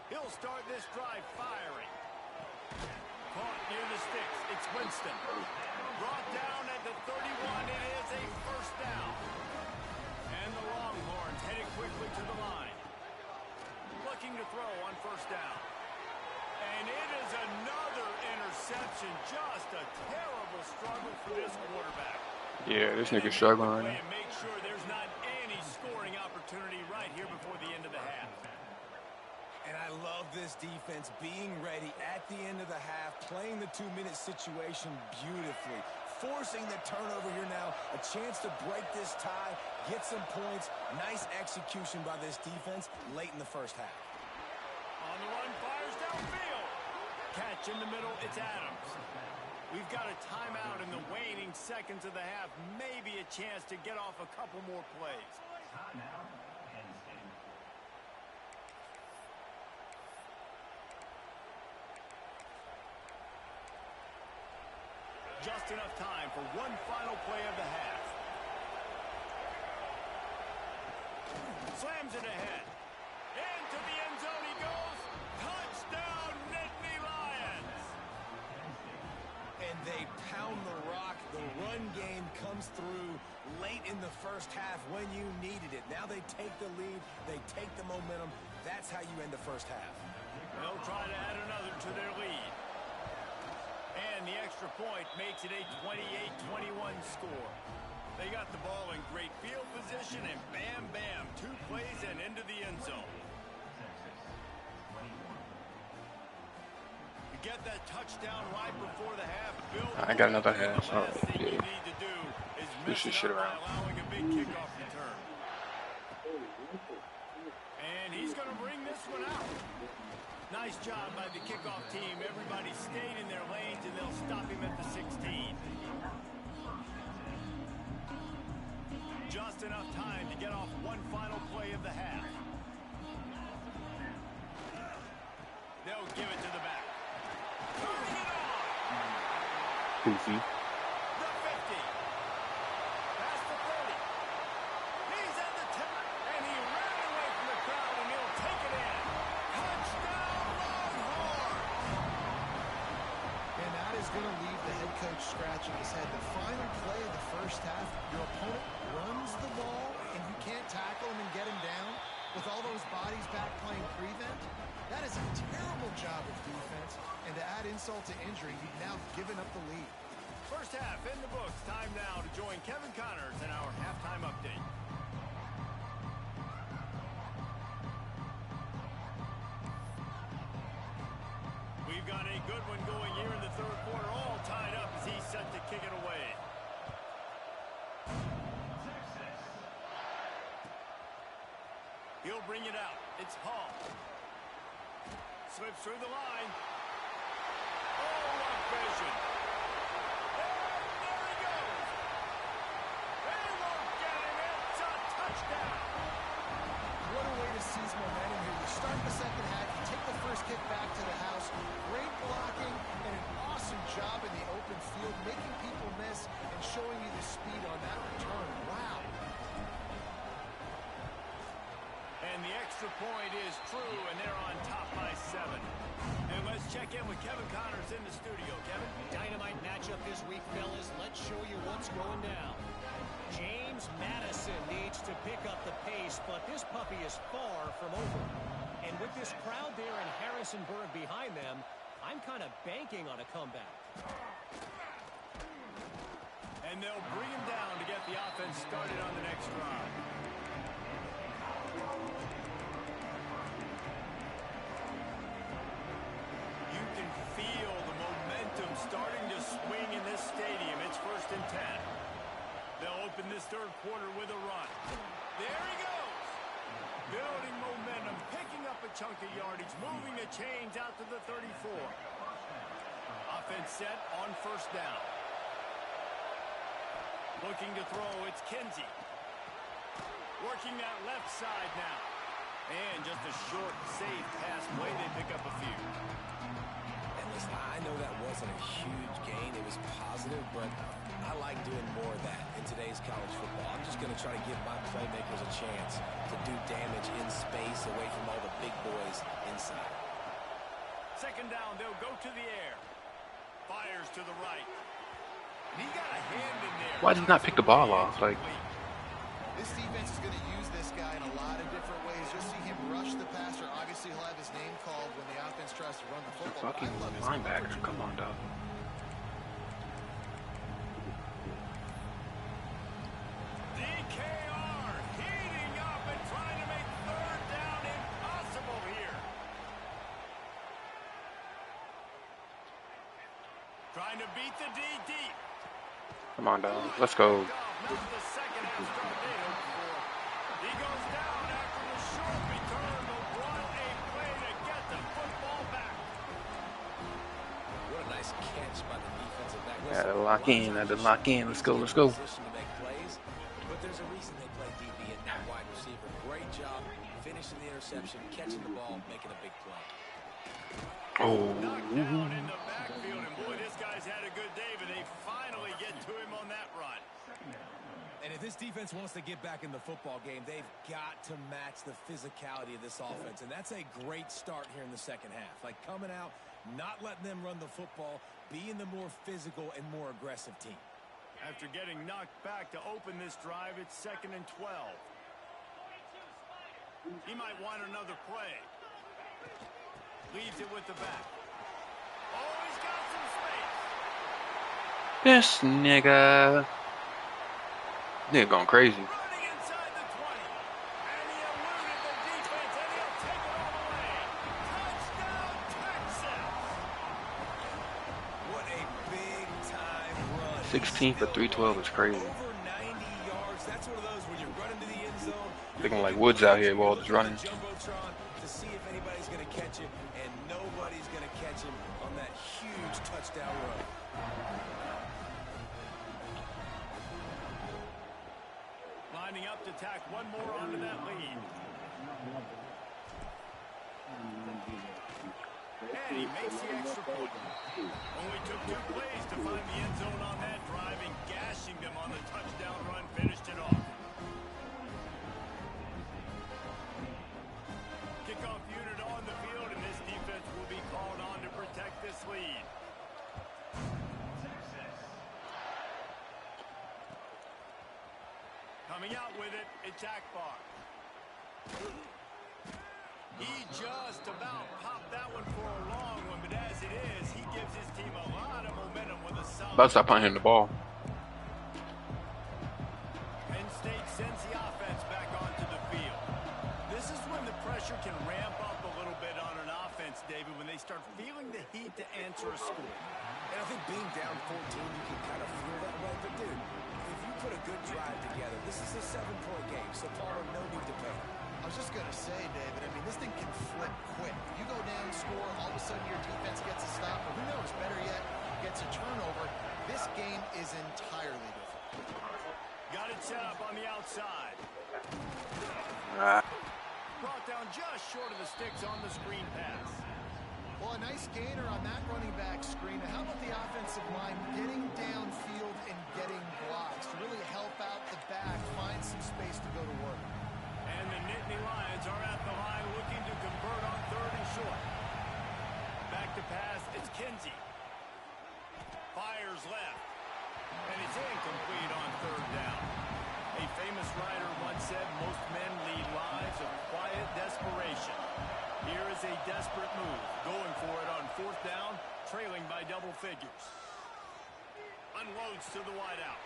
He'll start this drive firing. Caught near the sticks. It's Winston. Brought down at the 31. It is a first down. And the Longhorns headed quickly to the line. Looking to throw on first down. And it is another interception. Just a terrible struggle for this quarterback. Yeah, this nigga's struggling right now. Make sure there's not any scoring opportunity right here before the end of the half. And I love this defense being ready at the end of the half, playing the 2-minute situation beautifully, forcing the turnover here now, a chance to break this tie, get some points. Nice execution by this defense late in the first half. On the run, fires downfield. Catch in the middle, it's Adams. We've got a timeout in the waning seconds of the half, maybe a chance to get off a couple more plays. Just enough time for one final play of the half. Slams it ahead. Into the end zone he goes. Touchdown, Nittany Lions. And they pound the rock. The run game comes through late in the first half when you needed it. Now they take the lead. They take the momentum. That's how you end the first half. They'll try to add another to their lead. And the extra point makes it a 28-21 score. They got the ball in great field position, and bam, bam, 2 plays and into the end zone. To get that touchdown right before the half, I got another half. The last thing you need to do is Push this shit around. allowing a big kickoff return. And he's going to bring this one out. Nice job by the kickoff team. Everybody stayed in their lanes, and they'll stop him at the 16. Just enough time to get off one final play of the half. They'll give it to the back. Turning it on. Goofy. The 50. Past the 30. He's at the 10. And he ran away from the crowd, and he'll take it in. Touchdown, Longhorns! And that is going to leave the head coach scratching his head. The final play of the first half, your opponent runs the ball, and you can't tackle him and get him down with all those bodies back playing prevent. That is a terrible job of defense. And to add insult to injury, you've now given up the lead. First half in the books. Time now to join Kevin Connors in our halftime update. We've got a good one going here in the third quarter, all tied up as he's set to kick it away. He'll bring it out. It's Hall. Slips through the line. Oh, what vision. And there he goes. They won't get him. It's a touchdown. What a way to seize momentum here. You start the second half, you take the first kick back to the house, great blocking, and an awesome job in the open field, making people miss and showing you the speed on that return. Wow. And the extra point is true, and they're on top by 7. And let's check in with Kevin Connors in the studio. Kevin? Dynamite matchup this week, fellas. Let's show you what's going down. James Madison needs to pick up the pace, but this puppy is far from over. And with this crowd there and Harrisonburg behind them, I'm kind of banking on a comeback. And they'll bring him down to get the offense started on the next drive. You can feel the momentum starting to swing in this stadium. It's 1st and 10. They'll open this third quarter with a run. There he goes. Building momentum, picking up a chunk of yardage, moving the chains out to the 34. Offense set on 1st down. Looking to throw, it's Kinsey. Working that left side now. And just a short, safe pass play. They pick up a few. And listen, I know that wasn't a huge gain. It was positive, but I like doing more of that in today's college football. I'm just going to try to give my playmakers a chance to do damage in space away from all the big boys inside. 2nd down, they'll go to the air. Fires to the right. And he got a hand in there. Why did he not pick the ball off? Like, This defense is going to use this guy in a lot of different ways. You'll see him rush the passer. Obviously, he'll have his name called when the offense tries to run the football. fucking linebacker. Come on, dog. DKR heating up and trying to make 3rd down impossible here. Trying to beat the D deep. Come on, dog. Let's go. Not the second half start they hoped for. He goes down after the short return, but what a play to get the football back. What a nice catch by the defensive back. Gotta lock in. Gotta lock in. Let's go. Let's go. Position to make plays, but there's a reason they play DB and not wide receiver. Great job finishing the interception, catching the ball, making a big play. Oh. Knocked down in the backfield, and boy, this guy's had a good day, but they finally get to him on that run. And if this defense wants to get back in the football game, they've got to match the physicality of this offense. And that's a great start here in the second half. Like coming out, not letting them run the football, being the more physical and more aggressive team. After getting knocked back to open this drive, it's 2nd and 12. He might want another play. Leaves it with the back. Oh, he's got some space. This nigga. Nigga going crazy. Running inside the 20. And he eluded the defense, and he'll take it all the way. Touchdown, Texas. What a big-time run. 16 for 312 is crazy. Over 90 yards. That's one of those when you're running to the end zone. Looking like Woods out here while just running. Jumbotron to see if anybody's going to catch it, and nobody's going to catch him on that huge touchdown run. Lining up to tack one more onto that lead. And he makes the extra point. Only took 2 plays to find the end zone on that drive, and gashing them on the touchdown run finished it off. Kickoff unit on the field, and this defense will be called on to protect this lead. Coming out with it, it's Akbar. He just about popped that one for a long one, but as it is, he gives his team a lot of momentum with a solid. About to stop punting him the ball. Penn State sends the offense back onto the field. This is when the pressure can ramp up a little bit on an offense, David, when they start feeling the heat to answer a score. And I think being down 14, you can kind of feel that way. But, dude, if you put a good drive together, this is a 7-point game, so Palmer, no need to panic. I was just going to say, David, I mean, this thing can flip quick. You go down, score, all of a sudden your defense gets a stop, or who knows, better yet, gets a turnover. This game is entirely different. Got it set up on the outside. Brought down just short of the sticks on the screen pass. Well, a nice gainer on that running back screen. How about the offensive line getting downfield and getting blocks to really help out the back, find some space to go to work. And the Nittany Lions are at the line looking to convert on 3rd and short. Back to pass, it's Kinsey. Fires left. And it's incomplete on 3rd down. A famous writer once said most men lead lives of quiet desperation. Here is a desperate move, going for it on 4th down, trailing by double figures. Unloads to the wideout.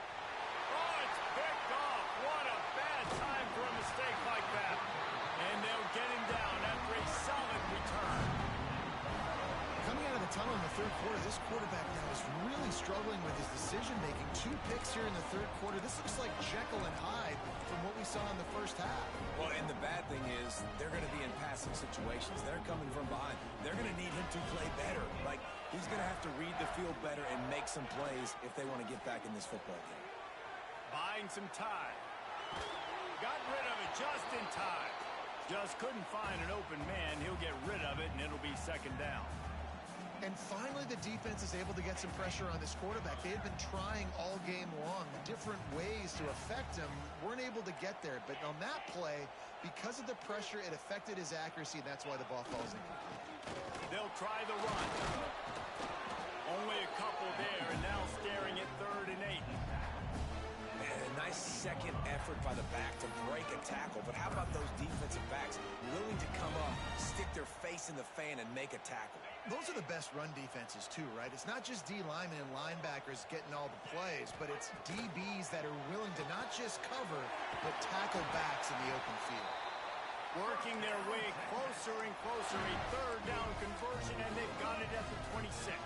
Oh, it's picked off. What a bad time for a mistake like that. And they'll get him down after a solid return. Coming out of the tunnel in the 3rd quarter, this quarterback now is really struggling with his decision-making. 2 picks here in the 3rd quarter. This looks like Jekyll and Hyde from what we saw in the 1st half. Well, and the bad thing is they're going to be in passing situations. They're coming from behind. They're going to need him to play better. Like, he's going to have to read the field better and make some plays if they want to get back in this football game. Buying some time. Got rid of it just in time. Just couldn't find an open man. He'll get rid of it, and it'll be 2nd down. And finally, the defense is able to get some pressure on this quarterback. They had been trying all game long, different ways to affect him. Weren't able to get there. But on that play, because of the pressure, it affected his accuracy, and that's why the ball falls in. They'll try the run. Only a couple there, and now staring at 3rd and 8. And a nice second effort by the back to break a tackle. But how about those defensive backs willing to come up, stick their face in the fan, and make a tackle? Those are the best run defenses, too, right? It's not just D linemen and linebackers getting all the plays, but it's DBs that are willing to not just cover, but tackle backs in the open field. Working their way closer and closer. A 3rd down conversion, and they've got it at the 26.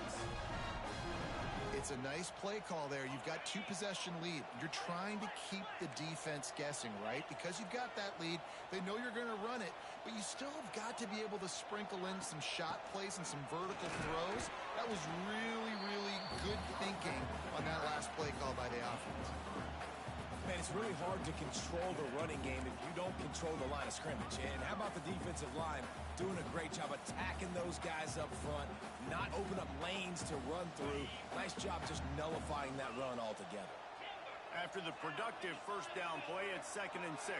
It's a nice play call there. You've got 2-possession lead. You're trying to keep the defense guessing, right? Because you've got that lead, they know you're going to run it, but you still have got to be able to sprinkle in some shot plays and some vertical throws. That was really, really good thinking on that last play call by the offense. Man, it's really hard to control the running game if you don't control the line of scrimmage. And how about the defensive line doing a great job attacking those guys up front, not open up lanes to run through. Nice job just nullifying that run altogether. After the productive 1st down play, it's 2nd and 6.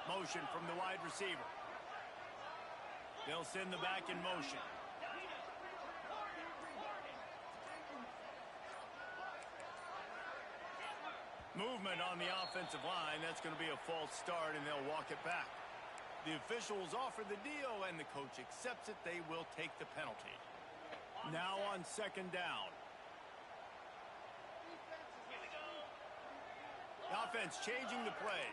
Motion from the wide receiver. They'll send the back in motion. Movement on the offensive line. That's going to be a false start, and they'll walk it back. The officials offer the deal, and the coach accepts it. They will take the penalty. Now on 2nd down. The offense changing the play.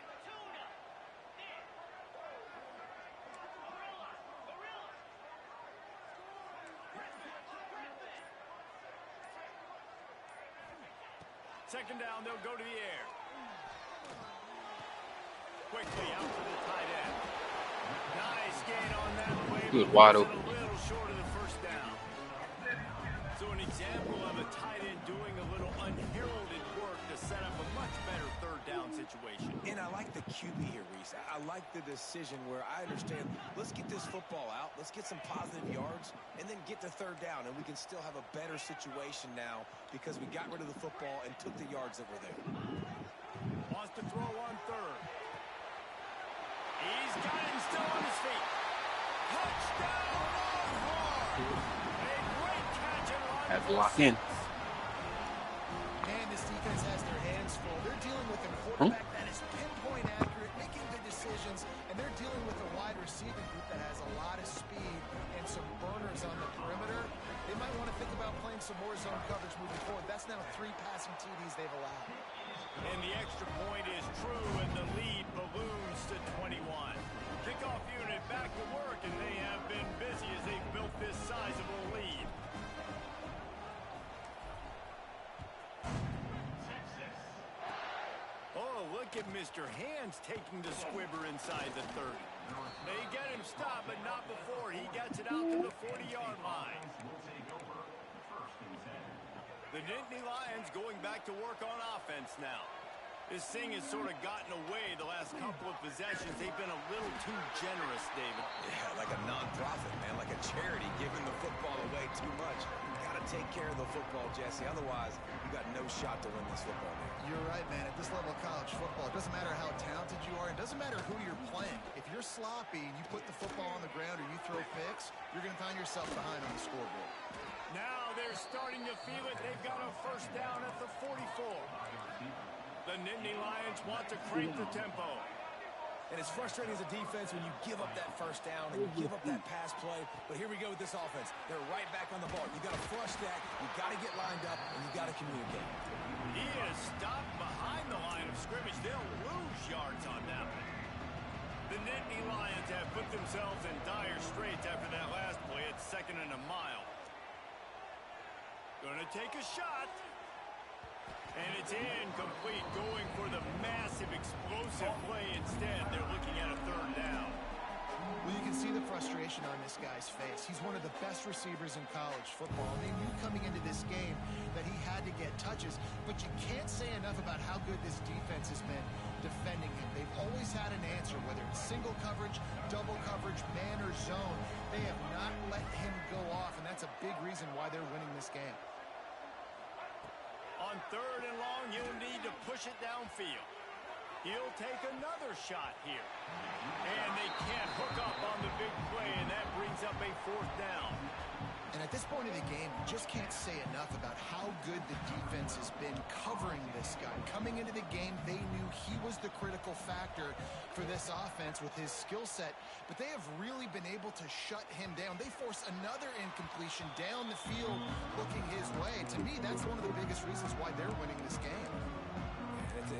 Second down, they'll go to the air. Quickly out to the tight end. Nice gain on that play. He was wide open. A little short of the 1st down. So an example of a tight end doing a little unheralded work to set up a much better 3rd down situation. And I like the QB here, Reese. I like the decision where I understand, let's get this football out, let's get some positive yards, and then get to 3rd down, and we can still have a better situation now because we got rid of the football and took the yards that were there. Wants to throw on 3rd. He's got him still on his feet. Touchdown, Longhorns! A great catch and line. Had to lock in. Man, this defense has their hands full. They're dealing with a quarterback that is pinpoint accurate, making good decisions, and they're dealing with a wide receiving group that has a lot of speed and some burners on the perimeter. They might want to think about playing some more zone coverage moving forward. That's now 3 passing TDs they've allowed. And the extra point is true, and the lead balloons to 21. Kickoff unit back to work, and they have been busy as they've built this sizable lead. Oh, look at Mr. Hands taking the squibber inside the 30. They get him stopped, but not before. He gets it out to the 40-yard line. The Nittany Lions going back to work on offense now. This thing has sort of gotten away the last couple of possessions. They've been a little too generous, David. Yeah, like a non-profit, man, like a charity, giving the football away too much. You got to take care of the football, Jesse. Otherwise, you got no shot to win this football game. You're right, man. At this level of college football, it doesn't matter how talented you are. It doesn't matter who you're playing. If you're sloppy and you put the football on the ground or you throw picks, you're going to find yourself behind on the scoreboard. Now they're starting to feel it. They've got a first down at the 44. The Nittany Lions want to crank the tempo. And it's frustrating as a defense when you give up that first down and you give up that pass play. But here we go with this offense. They're right back on the ball. You got to flush that. You got to get lined up, and you got to communicate. He is stopped behind the line of scrimmage. They'll lose yards on that one. The Nittany Lions have put themselves in dire straits after that last play. It's 2nd and a mile. Gonna take a shot. And it's incomplete, going for the massive explosive play instead. They're looking at a 3rd down. Well, you can see the frustration on this guy's face. He's one of the best receivers in college football. They knew coming into this game that he had to get touches, but you can't say enough about how good this defense has been defending him. They've always had an answer, whether it's single coverage, double coverage, man or zone. They have not let him go off, and that's a big reason why they're winning this game. On 3rd and long, he'll need to push it downfield. He'll take another shot here. And they can't hook up on the big play, and that brings up a 4th down. And at this point of the game, you just can't say enough about how good the defense has been covering this guy. Coming into the game, they knew he was the critical factor for this offense with his skill set, but they have really been able to shut him down. They force another incompletion down the field looking his way. To me, that's one of the biggest reasons why they're winning this game.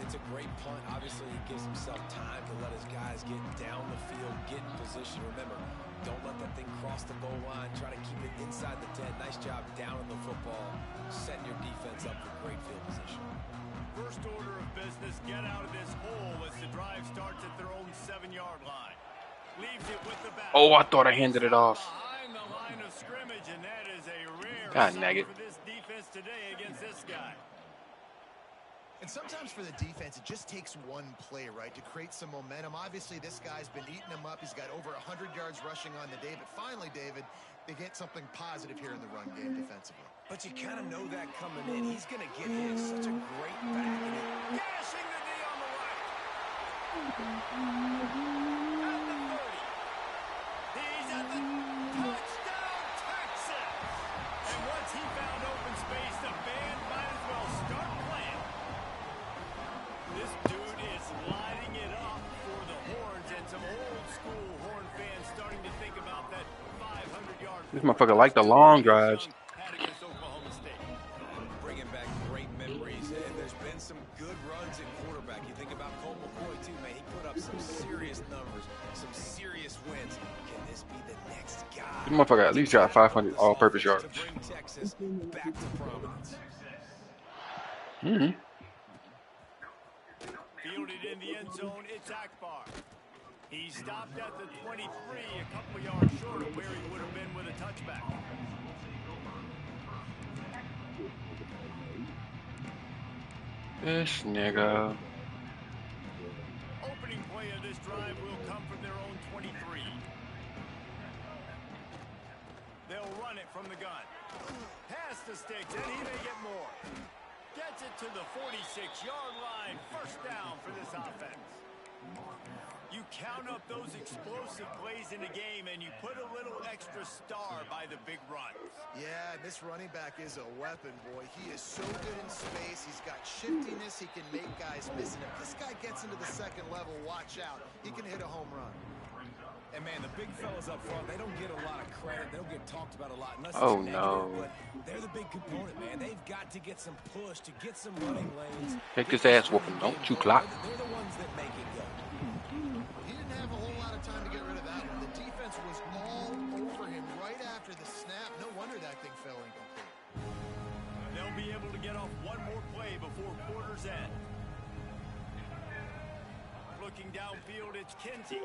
It's a great punt. Obviously, he gives himself time to let his guys get down the field, get in position. Remember, don't let that thing cross the goal line. Try to keep it inside the 10. Nice job down in the football, setting your defense up for great field position. First order of business, get out of this hole as the drive starts at their own 7-yard line. Leaves it with the back. Oh, I thought I handed it off. Behind the line of scrimmage, and that is a rare God, sight nag it. for this defense today against this guy. And sometimes for the defense, it just takes one play, right, to create some momentum. Obviously, this guy's been eating them up. He's got over 100 yards rushing on the day. But finally, David, they get something positive here in the run game defensively. But you kind of know that coming in. He's going to get his. Such a great back. Gashing the knee on the right. At the 30. He's at the touchdown, Texas. And once he found open space, the band might as well start playing. This dude is lighting it up for the Horns, and some old school Horn fans starting to think about that 500-yard. This motherfucker like the long drives. Had against Oklahoma State. Bringing back great memories, and there's been some good runs at quarterback. You think about Colt McCoy, too, man. He put up some serious numbers, some serious wins. Can this be the next guy? This motherfucker at least got 500 all-purpose yards. To bring Texas back to prominence. Fielded in the end zone, it's Akbar. He stopped at the 23, a couple yards short of where he would have been with a touchback. This nigga. Opening play of this drive will come from their own 23. They'll run it from the gun. Pass the sticks, and he may get more. Gets it to the 46-yard line. First down for this offense. You count up those explosive plays in a game, and you put a little extra star by the big runs. Yeah, this running back is a weapon, boy. He is so good in space. He's got shiftiness. He can make guys miss. And if this guy gets into the second level, watch out. He can hit a home run. And, man, the big fellas up front, they don't get a lot of credit. They don't get talked about a lot unless Oh, it's negative, no. but they're the big component, man. They've got to get some push to get some running lanes. Take this ass whooping. Don't you clock. They're the ones that make it go. He didn't have a whole lot of time to get rid of that one. The defense was all over him right after the snap. No wonder that thing fell incomplete. They'll be able to get off one more play before quarter's end. Looking downfield, it's Kinsey.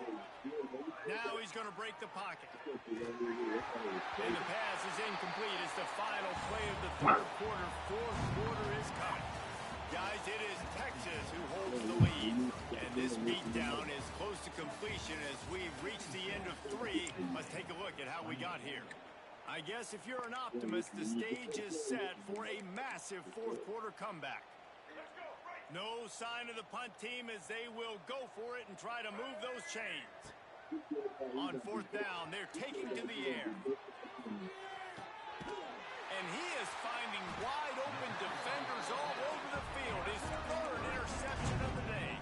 Now he's going to break the pocket. And the pass is incomplete. It's the final play of the third quarter. Fourth quarter is coming. Guys, it is Texas who holds the lead. And this beatdown is close to completion as we reach the end of 3. Let's take a look at how we got here. I guess if you're an optimist, the stage is set for a massive fourth quarter comeback. No sign of the punt team as they will go for it and try to move those chains. On fourth down, they're taking to the air. And he is finding wide open defenders all over the field. His third interception of the day.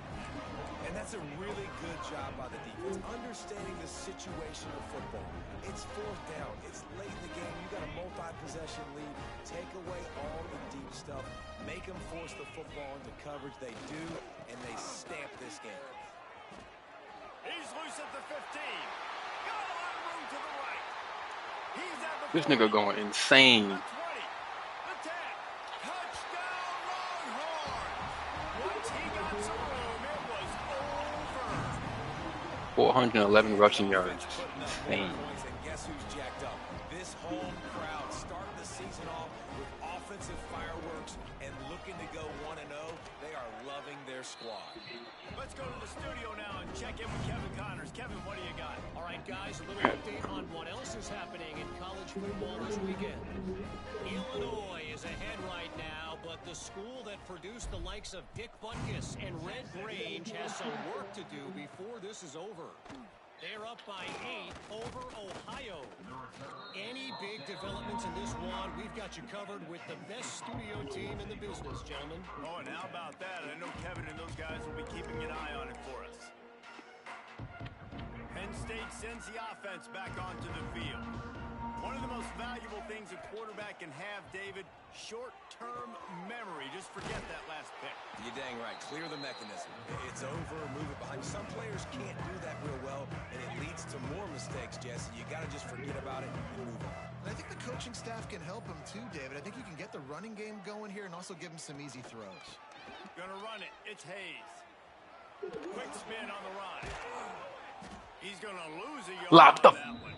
And that's a really good job by the defense, understanding the situation of football. It's fourth down. It's late in the game. You got a multi-possession lead. Take away all the deep stuff. Make them force the football into coverage. They do, and they stamp this game. He's loose at the 15. Got a lot of room to the right. He's at the This nigga going insane. the 20. The 10. Touchdown Longhorns. Once he got some room, it was over. 411 rushing yards. Insane. And guess who's jacked up? This home crowd starting the season off with offensive fireworks and looking to go 1-0. They are loving their squad. Let's go to the studio now and check in with Kevin Connors. Kevin, what do you got? All right, guys, a little update on what else is happening in college football this weekend. Illinois is ahead right now, but the school that produced the likes of Dick Butkus and Red Grange has some work to do before this is over. They're up by 8 over Ohio. Any big developments in this one, we've got you covered with the best studio team in the business, gentlemen. Oh, and how about that? I know Kevin and those guys will be keeping an eye on it for us. Penn State sends the offense back onto the field. One of the most valuable things a quarterback can have, David, short-term memory. Just forget that last pick. You're dang right. Clear the mechanism. It's over, move it behind. Some players can't do that real well, and it leads to more mistakes, Jesse. You got to just forget about it and move on. And I think the coaching staff can help him too, David. I think you can get the running game going here and also give him some easy throws. Gonna run it. It's Hayes. Quick spin on the run. He's gonna lose a yard Locked on up. that one.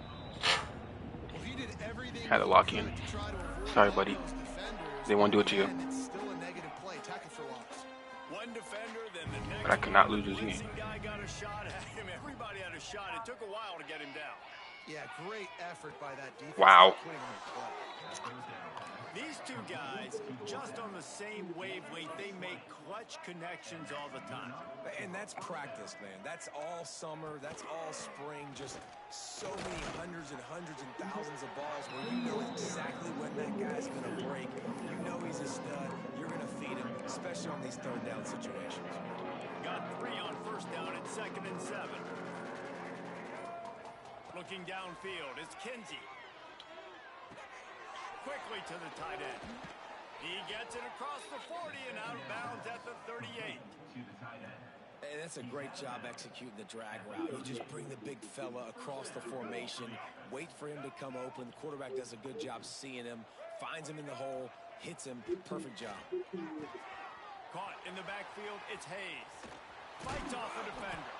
Well, he did everything Had to lock in. to try to avoid Sorry, all buddy. those defenders, They won't do it to you. and it's still a negative play. Tackle for loss. One defender, then the next. But I could not lose this Blitzing game. guy got a shot at him. Everybody had a shot. It took a while to get him down. Yeah, great effort by that defense. Wow. Putting him in play. These two guys, just on the same wavelength, they make clutch connections all the time. And that's practice, man. That's all summer. That's all spring. Just so many hundreds and thousands of balls where you know exactly when that guy's going to break. You know he's a stud. You're going to feed him, especially on these third down situations. Got 3 on first down at 2nd and 7. Looking downfield is Kinsey. Quickly to the tight end. He gets it across the 40 and out of bounds at the 38. And that's a great job executing the drag route. You just bring the big fella across the formation, wait for him to come open. The quarterback does a good job seeing him, finds him in the hole, hits him. Perfect job. Caught in the backfield, it's Hayes. Fights off a defender.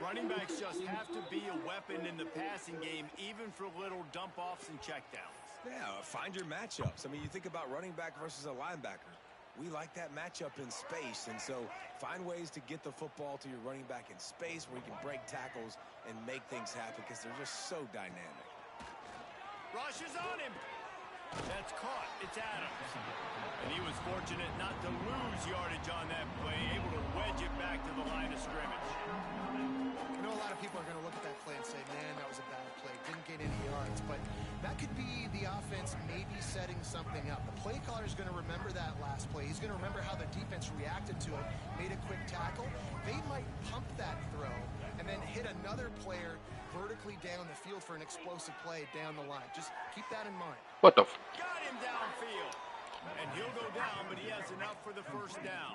Running backs just have to be a weapon in the passing game, even for little dump-offs and checkdowns. Yeah, find your matchups. I mean, you think about running back versus a linebacker. We like that matchup in space, and so find ways to get the football to your running back in space where you can break tackles and make things happen because they're just so dynamic. Rush is on him. That's caught. It's Adams. And he was fortunate not to lose yardage on that play, able to wedge it back to the line of scrimmage. I know a lot of people are going to look at that play and say, man, that was a bad play. Didn't gain any yards. But that could be the offense maybe setting something up. The play caller is going to remember that last play. He's going to remember how the defense reacted to it, made a quick tackle. They might pump that throw and then hit another player vertically down the field for an explosive play down the line. Just keep that in mind. What the? Got him downfield. And he'll go down, but he has enough for the first down.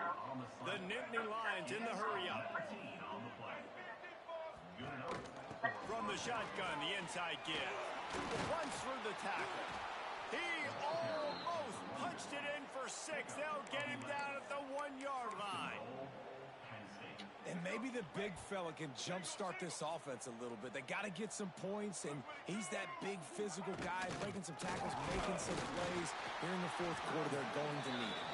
The Nittany Lions in the hurry-up. From the shotgun, the inside give. Runs through the tackle. He almost punched it in for 6. They'll get him down at the 1-yard line. And maybe the big fella can jumpstart this offense a little bit. They got to get some points, and he's that big physical guy, breaking some tackles, making some plays. Here in the fourth quarter, they're going to need it.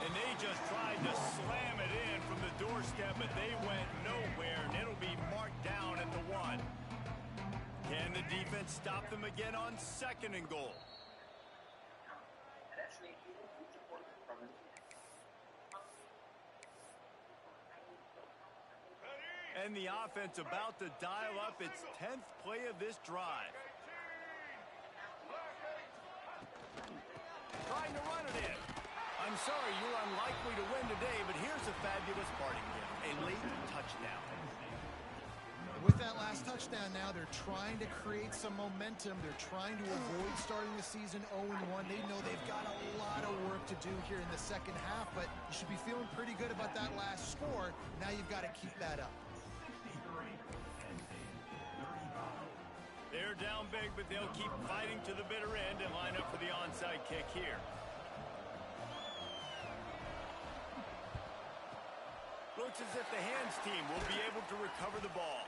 And they just tried to slam it in from the doorstep, but they went nowhere, and it'll be marked down at the 1. Can the defense stop them again on 2nd and goal? And the offense about to dial up its 10th play of this drive. Trying to run it in. I'm sorry, you're unlikely to win today, but here's a fabulous parting gift. A late touchdown. With that last touchdown now, they're trying to create some momentum. They're trying to avoid starting the season 0-1. They know they've got a lot of work to do here in the second half, but you should be feeling pretty good about that last score. Now you've got to keep that up. They're down big, but they'll keep fighting to the bitter end and line up for the onside kick here. Looks as if the hands team will be able to recover the ball.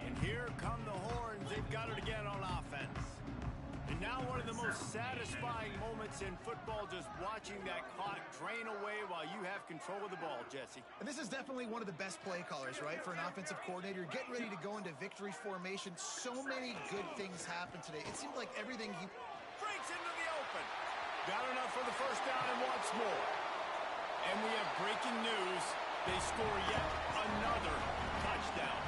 And here come the horns. They've got it again on offense. And now one of the most satisfying moments in football, just watching that clock drain away while you have control of the ball, Jesse. And this is definitely one of the best play callers, right, for an offensive coordinator. Getting ready to go into victory formation. So many good things happen today. It seemed like everything he breaks into the open. Got enough for the first down and wants more. And we have breaking news. They score yet another touchdown.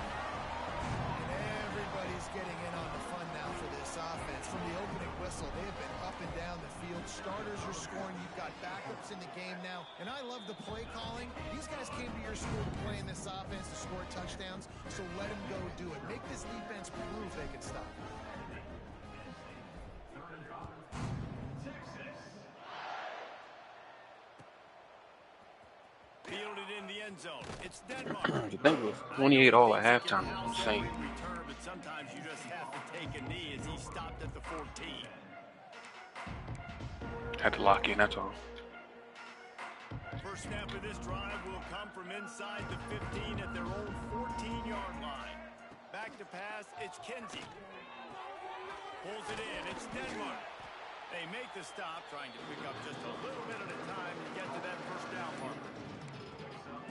Everybody's getting in on the fun now for this offense. From the opening whistle, they have been up and down the field. Starters are scoring. You've got backups in the game now. And I love the play calling. These guys came to your school to play in this offense to score touchdowns, so let them go do it. Make this defense prove they can stop. Fielded in the end zone. It's Denmark. The thing was 28 all at halftime. Insane. Return, but sometimes you just have to take a knee as he stopped at the 14. Had to lock in, that's all. First snap of this drive will come from inside the 15 at their own 14-yard line. Back to pass, it's Kenzie. Pulls it in, it's Denmark. They make the stop, trying to pick up just a little bit at a time to get to that first down marker.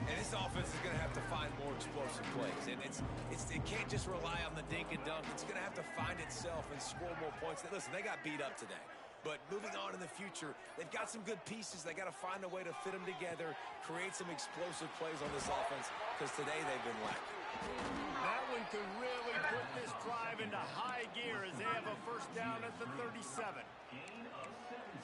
And this offense is going to have to find more explosive plays. And it can't just rely on the dink and dunk. It's going to have to find itself and score more points. Listen, they got beat up today. But moving on in the future, they've got some good pieces. They got to find a way to fit them together, create some explosive plays on this offense, because today they've been lacking. That one could really put this drive into high gear as they have a first down at the 37.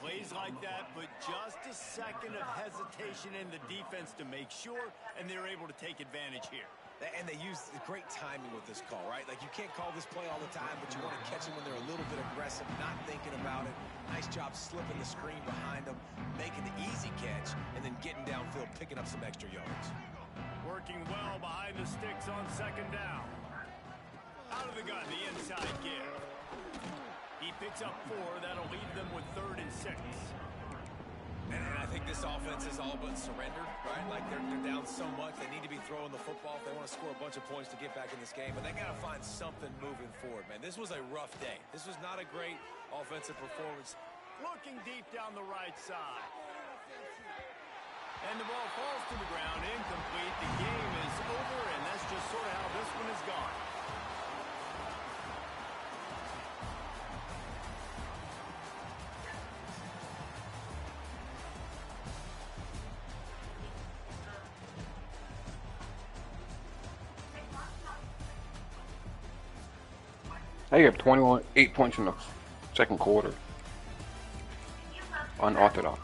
Plays like that put just a second of hesitation in the defense to make sure, and they're able to take advantage here. And they use great timing with this call, right? Like, you can't call this play all the time, but you want to catch them when they're a little bit aggressive, not thinking about it. Nice job slipping the screen behind them, making the easy catch, and then getting downfield, picking up some extra yards. Working well behind the sticks on second down. Out of the gun, the inside give. He picks up 4. That'll leave them with 3rd and 6. And I think this offense is all but surrendered, right? Like, they're down so much. They need to be throwing the football if they want to score a bunch of points to get back in this game. But they got to find something moving forward, man. This was a rough day. This was not a great offensive performance. Looking deep down the right side. And the ball falls to the ground, incomplete. The game is over, and that's just sort of how this one is gone. They have 8 points in the second quarter. Unorthodox.